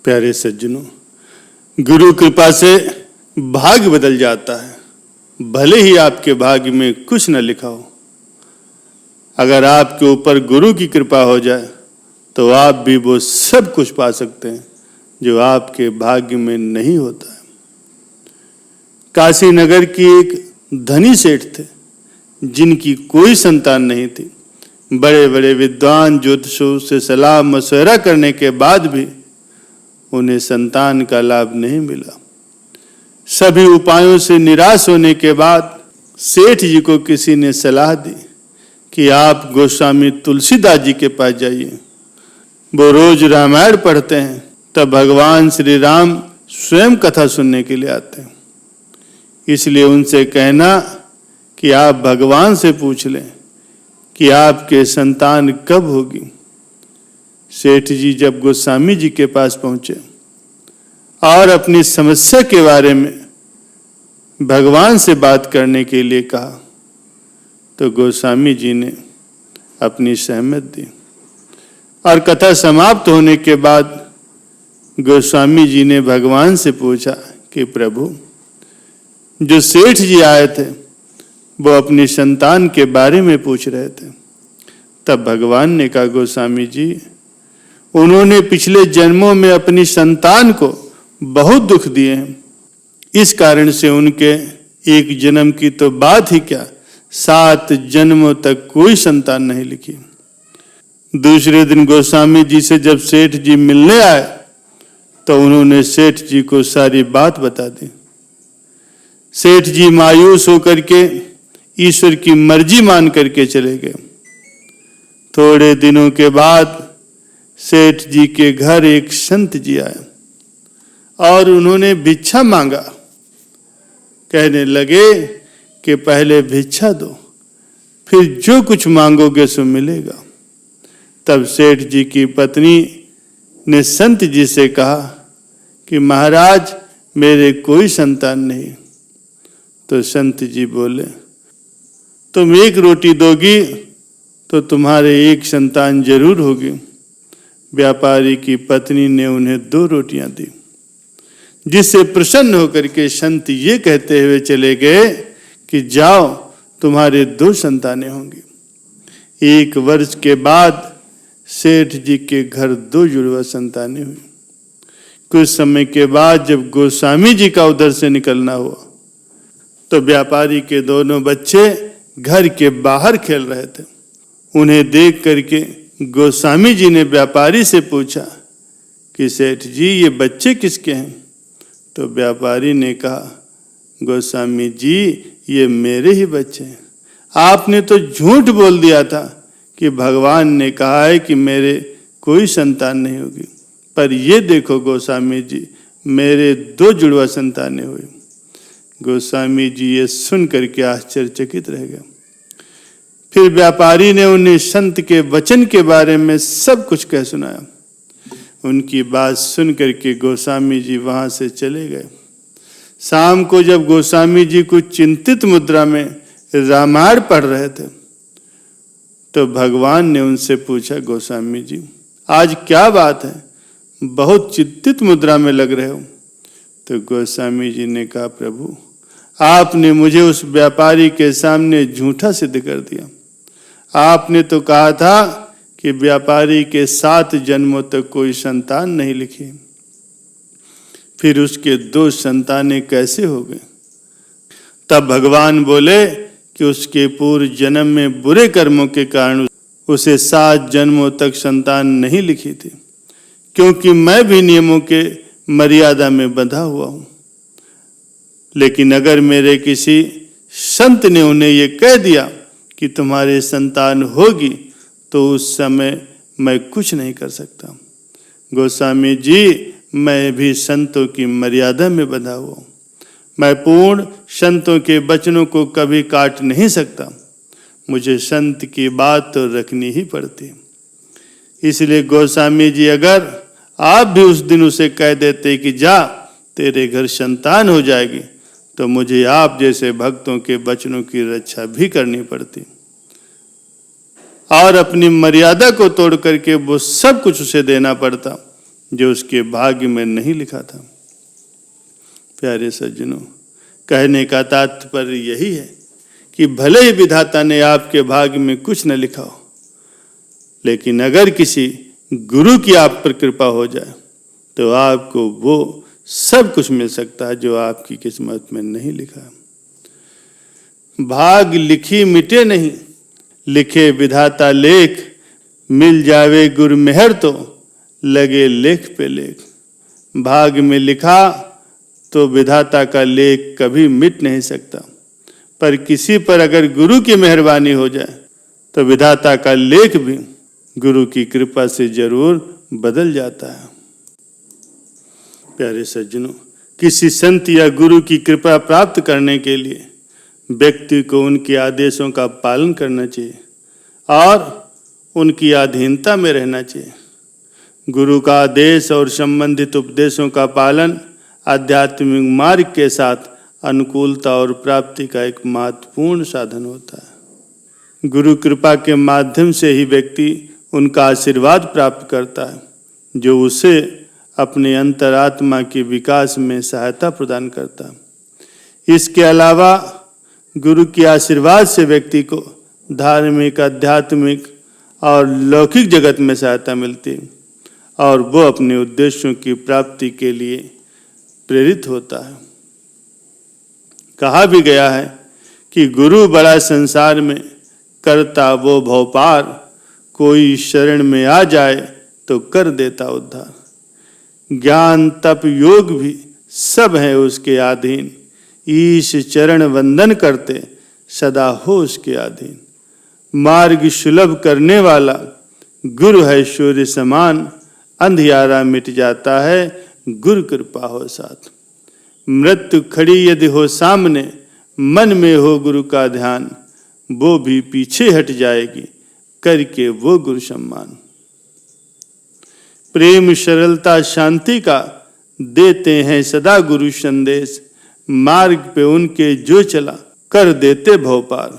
प्यारे सज्जनों, गुरु कृपा से भाग्य बदल जाता है। भले ही आपके भाग्य में कुछ न लिखा हो, अगर आपके ऊपर गुरु की कृपा हो जाए तो आप भी वो सब कुछ पा सकते हैं जो आपके भाग्य में नहीं होता है। काशी नगर की एक धनी सेठ थे जिनकी कोई संतान नहीं थी। बड़े बड़े विद्वान ज्योतिषों से सलाह मशवरा करने के बाद भी उन्हें संतान का लाभ नहीं मिला। सभी उपायों से निराश होने के बाद सेठ जी को किसी ने सलाह दी कि आप गोस्वामी तुलसीदास जी के पास जाइए। वो रोज रामायण पढ़ते हैं, तब भगवान श्री राम स्वयं कथा सुनने के लिए आते हैं। इसलिए उनसे कहना कि आप भगवान से पूछ लें कि आपके संतान कब होगी। सेठ जी जब गोस्वामी जी के पास पहुंचे और अपनी समस्या के बारे में भगवान से बात करने के लिए कहा तो गोस्वामी जी ने अपनी सहमत दी और कथा समाप्त होने के बाद गोस्वामी जी ने भगवान से पूछा कि प्रभु, जो सेठ जी आए थे वो अपनी संतान के बारे में पूछ रहे थे। तब भगवान ने कहा, गोस्वामी जी, उन्होंने पिछले जन्मों में अपनी संतान को बहुत दुख दिए हैं। इस कारण से उनके एक जन्म की तो बात ही क्या, 7 जन्मों तक कोई संतान नहीं लिखी। दूसरे दिन गोस्वामी जी से जब सेठ जी मिलने आए तो उन्होंने सेठ जी को सारी बात बता दी। सेठ जी मायूस होकर के ईश्वर की मर्जी मान करके चले गए। थोड़े दिनों के बाद सेठ जी के घर एक संत जी आए और उन्होंने भिक्षा मांगा। कहने लगे कि पहले भिक्षा दो, फिर जो कुछ मांगोगे सो मिलेगा। तब सेठ जी की पत्नी ने संत जी से कहा कि महाराज, मेरे कोई संतान नहीं। तो संत जी बोले, तुम 1 रोटी दोगी तो तुम्हारे एक संतान जरूर होगी। व्यापारी की पत्नी ने उन्हें 2 रोटियां दी, जिससे प्रसन्न होकर के संत ये कहते हुए चले गए कि जाओ, तुम्हारे 2 संतानें होंगी। 1 वर्ष के बाद सेठ जी के घर 2 जुड़वा संतानें हुई। कुछ समय के बाद जब गोस्वामी जी का उधर से निकलना हुआ तो व्यापारी के दोनों बच्चे घर के बाहर खेल रहे थे। उन्हें देख करके गोस्वामी जी ने व्यापारी से पूछा कि सेठ जी, ये बच्चे किसके हैं? तो व्यापारी ने कहा, गोस्वामी जी, ये मेरे ही बच्चे हैं। आपने तो झूठ बोल दिया था कि भगवान ने कहा है कि मेरे कोई संतान नहीं होगी, पर ये देखो गोस्वामी जी, मेरे 2 जुड़वा संतानें हुई। गोस्वामी जी ये सुन करके आश्चर्यचकित रह गए। फिर व्यापारी ने उन्हें संत के वचन के बारे में सब कुछ कह सुनाया। उनकी बात सुन करके गोस्वामी जी वहां से चले गए। शाम को जब गोस्वामी जी कुछ चिंतित मुद्रा में रामायण पढ़ रहे थे तो भगवान ने उनसे पूछा, गोस्वामी जी, आज क्या बात है, बहुत चिंतित मुद्रा में लग रहे हो? तो गोस्वामी जी ने कहा, प्रभु, आपने मुझे उस व्यापारी के सामने झूठा सिद्ध कर दिया। आपने तो कहा था कि व्यापारी के 7 जन्मों तक कोई संतान नहीं लिखी, फिर उसके 2 संतानें कैसे हो गए? तब भगवान बोले कि उसके पूर्व जन्म में बुरे कर्मों के कारण उसे 7 जन्मों तक संतान नहीं लिखी थी, क्योंकि मैं भी नियमों के मर्यादा में बंधा हुआ हूं। लेकिन अगर मेरे किसी संत ने उन्हें ये कह दिया कि तुम्हारे संतान होगी तो उस समय मैं कुछ नहीं कर सकता। गोस्वामी जी, मैं भी संतों की मर्यादा में बंधा हुआ हूं। मैं पूर्ण संतों के वचनों को कभी काट नहीं सकता। मुझे संत की बात तो रखनी ही पड़ती। इसलिए गोस्वामी जी, अगर आप भी उस दिन उसे कह देते कि जा, तेरे घर संतान हो जाएगी, तो मुझे आप जैसे भक्तों के वचनों की रक्षा भी करनी पड़ती और अपनी मर्यादा को तोड़ करके वो सब कुछ उसे देना पड़ता जो उसके भाग्य में नहीं लिखा था। प्यारे सज्जनों, कहने का तात्पर्य यही है कि भले ही विधाता ने आपके भाग्य में कुछ न लिखा हो, लेकिन अगर किसी गुरु की आप पर कृपा हो जाए तो आपको वो सब कुछ मिल सकता है जो आपकी किस्मत में नहीं लिखा। भाग लिखी मिटे नहीं, लिखे विधाता लेख, मिल जावे गुरु मेहर तो लगे लेख पे लेख। भाग में लिखा तो विधाता का लेख कभी मिट नहीं सकता, पर किसी पर अगर गुरु की मेहरबानी हो जाए तो विधाता का लेख भी गुरु की कृपा से जरूर बदल जाता है। प्यारे सज्जनों, किसी संत या गुरु की कृपा प्राप्त करने के लिए व्यक्ति को उनके आदेशों का पालन करना चाहिए और उनकी अधीनता में रहना चाहिए। गुरु का आदेश और संबंधित उपदेशों का पालन आध्यात्मिक मार्ग के साथ अनुकूलता और प्राप्ति का एक महत्वपूर्ण साधन होता है। गुरु कृपा के माध्यम से ही व्यक्ति उनका आशीर्वाद प्राप्त करता है, जो उसे अपने अंतरात्मा के विकास में सहायता प्रदान करता है। इसके अलावा गुरु के आशीर्वाद से व्यक्ति को धार्मिक, आध्यात्मिक और लौकिक जगत में सहायता मिलती है और वो अपने उद्देश्यों की प्राप्ति के लिए प्रेरित होता है। कहा भी गया है कि गुरु बड़ा संसार में करता वो भव पार, कोई शरण में आ जाए तो कर देता उद्धार। ज्ञान तप योग भी सब है उसके अधीन, ईश चरण वंदन करते सदा हो उसके अधीन। मार्ग सुलभ करने वाला गुरु है सूर्य समान, अंधियारा मिट जाता है गुरु कृपा हो साथ। मृत्यु खड़ी यदि हो सामने, मन में हो गुरु का ध्यान, वो भी पीछे हट जाएगी करके वो गुरु सम्मान। प्रेम सरलता शांति का देते हैं सदा गुरु संदेश, मार्ग पे उनके जो चला कर देते भव पार।